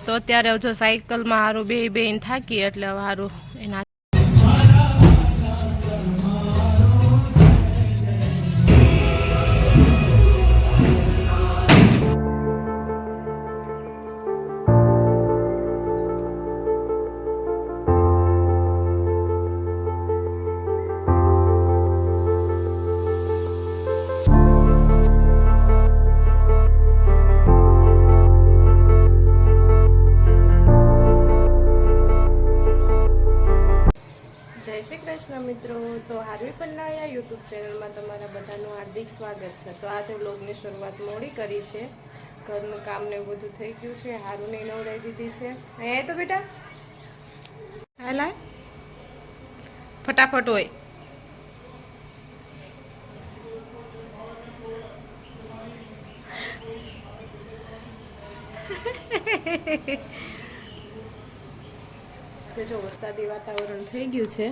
તો અત્યારે જો સાયકલમાં હારું બેન થાકી એટલે હવે હારું એના મિત્રો તો હાર્વી પન્નાયા યુટ્યુબ ચેનલમાં તમારા બધાનું હાર્દિક સ્વાગત છે। તો આજે વ્લોગની શરૂઆત મોડી કરી છે, ઘરનું કામ ને બધું થઈ ગયું છે, હારુને નવડાવી દીધી છે। અહીંયા તો બેટા હાલા ફટાફટ હોય તો જો વરસાદી વાતાવરણ થઈ ગયું છે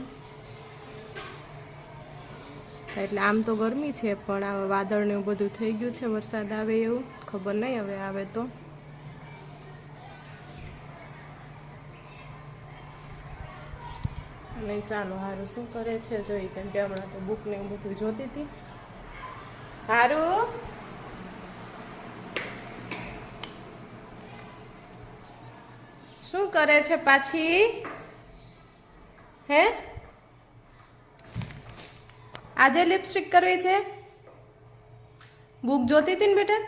એટલે આમ તો ગરમી છે પણ આ વાદળ ને બધું થઈ ગયું છે, વરસાદ આવે એવું ખબર નહીં હવે આવે તો। અને ચાલો હારું શું કરે છે જોઈ, કેમ કે હમણાં તો બુક ને બધું જોતી હતી। હારું શું કરે છે પાછી હે? આજે લિપસ્ટિક કરવી છે? બુક જોતી હતી ને બેટા?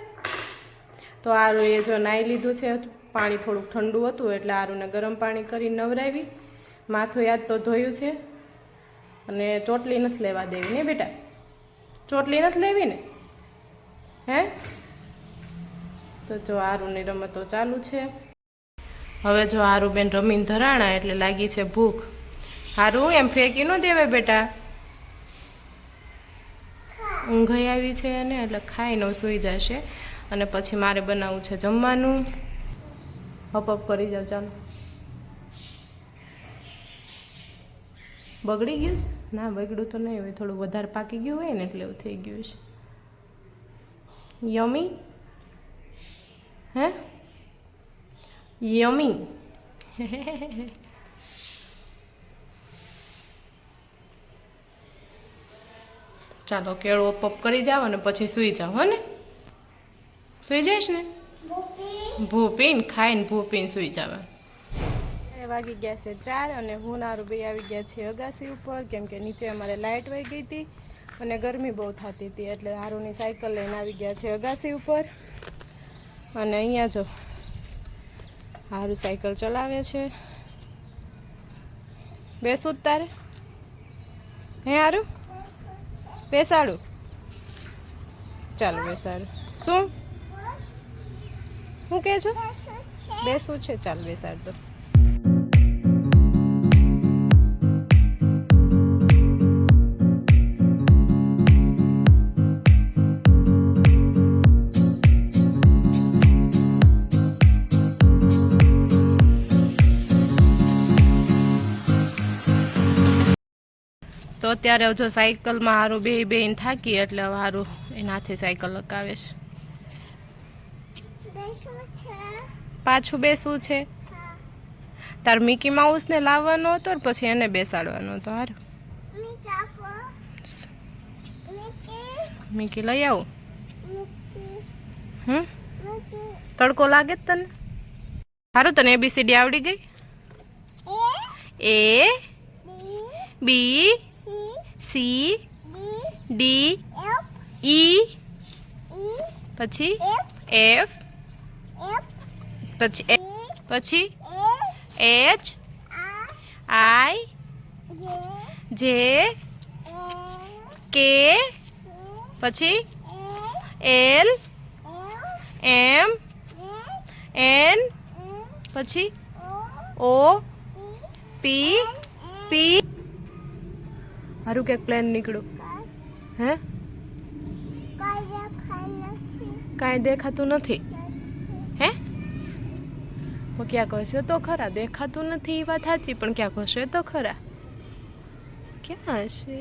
તો આરું એ જો નાઈ લીધું છે, પાણી થોડુંક ઠંડુ હતું એટલે આરુંને ગરમ પાણી કરી નવરાવી, માથું યાદ તો ધોયું છે। અને ચોટલી નથી લેવા દેવી ને બેટા? ચોટલી નથી લેવી ને હે? તો જો આરુની રમતો ચાલુ છે। હવે જો હારુબેન રમીને ધરાણા એટલે લાગી છે ભૂખ। હારું એમ ફેંકી ન દેવાય બેટા, ઊંઘ આવી છે એને એટલે ખાઈને સૂઈ જશે। અને પછી મારે બનાવવું છે જમવાનું। હપ કરી જાવ ચાલો। બગડી ગયું છે? ના બગડ્યું તો નહીં હોય, થોડું વધારે પાકી ગયું હોય ને એટલે એવું થઈ ગયું છે। યમી હે? યમી ચાલો કેળું પપ કરી જાવ અને પછી સૂઈ જાવ, હો ને? સૂઈ જઈશ ને? ભૂપીને ખાઈને ભૂપીને સૂઈ જવા। વાગી ગયા છે 4 અને હું નારું બે આવી ગયા છે અગાસી ઉપર, કેમ કે નીચે અમારે લાઇટ વહી ગઈ હતી અને ગરમી બહુ થતી હતી એટલે હારુની સાયકલ લઈને આવી ગયા છે અગાસી ઉપર। અને અહીંયા જો હારું સાયકલ ચલાવે છે। બેસું તારે હે હારું? બેસાડું? ચાલો બેસાડું। શું કહે છો? બેસવું છે? ચાલ બેસાડ દો। તો અત્યારે જો સાયકલમાં હારું બેન થાકી એટલે હવે હારું એનાથી સાયકલ લગાવે છે। પાછું બેસવું છે? તાર મિકી માઉસ ને લાવવાનો હતો ને પછી એને બેસાડવાનો હતો। હારું મિકી લઈ આવું? તડકો લાગે તને? હારું તને ABCD આવડી ગઈ? A B C D E પછી F પછી H I J K પછી L M N પછી O P P હારું કે પ્લેન નીકળું હે? કાંઈ દેખાતું નથી હે? ક્યાંક હશે તો ખરા, દેખાતું નથી એ વાત સાચી, પણ ક્યાંક હશે તો ખરા। ક્યાં હશે?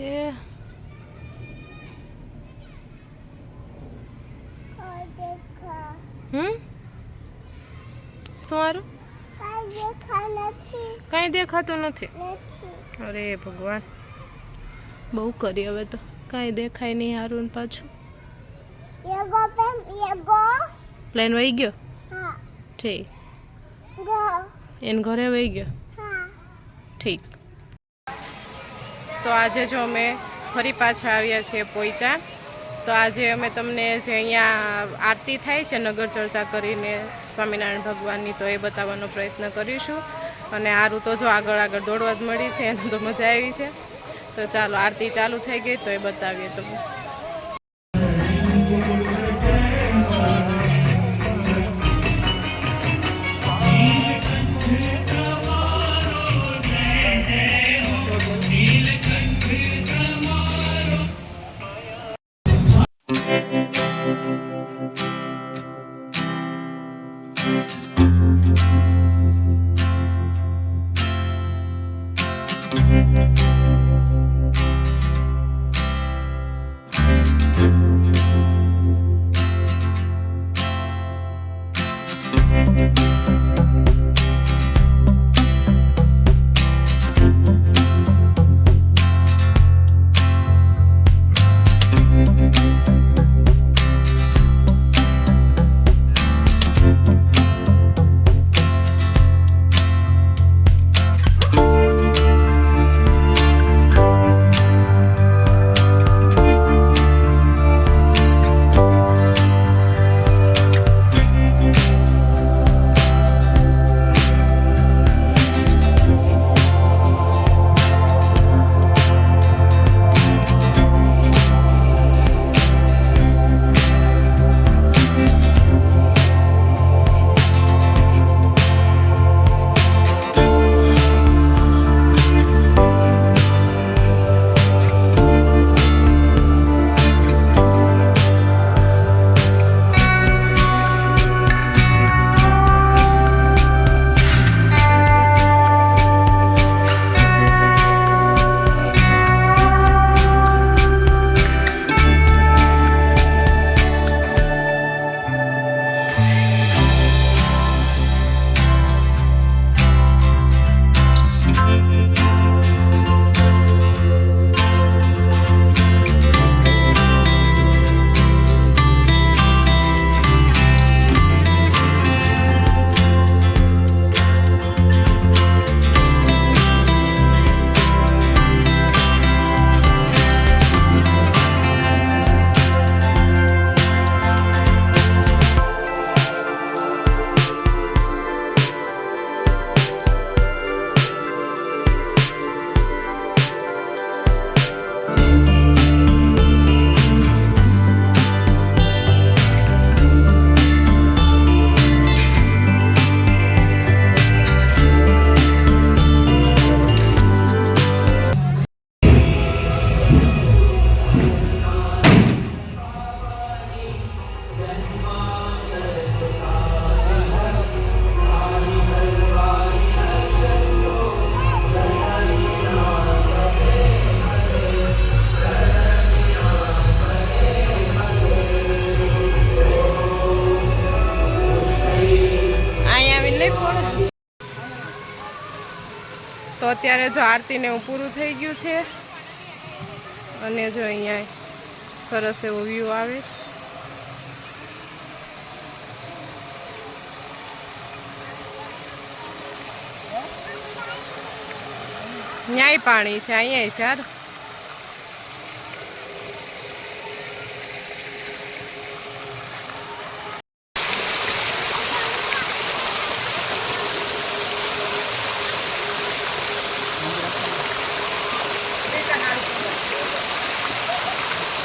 શું હારું? કઈ દેખાતું નથી. અરે ભગવાન, બહુ કરી હવે તો કઈ દેખાય નહીં. હારું પાછું પ્લેન વહી ગયો. ઠીક, એને ઘરે વહી ગયો. ઠીક. તો આજે જો અમે ફરી પાછા આવ્યા છીએ પોઈચા. તો આજે અમે તમને જે અહીંયા આરતી થાય છે નગર ચર્ચા કરીને સ્વામિનારાયણ ભગવાનની, તો એ બતાવવાનો પ્રયત્ન કરીશું. અને સારું તો જો આગળ આગળ દોડવા જ મળી છે, એને તો મજા આવી છે. તો ચાલો, આરતી ચાલુ થઈ ગઈ તો એ બતાવીએ તમને. તો અત્યારે જો આરતીને એવું પૂરું થઈ ગયું છે. અને જો અહીંયા સરસ એવો વ્યૂ આવે છે. ન્યાય પાણી છે અહીંયા ચાર.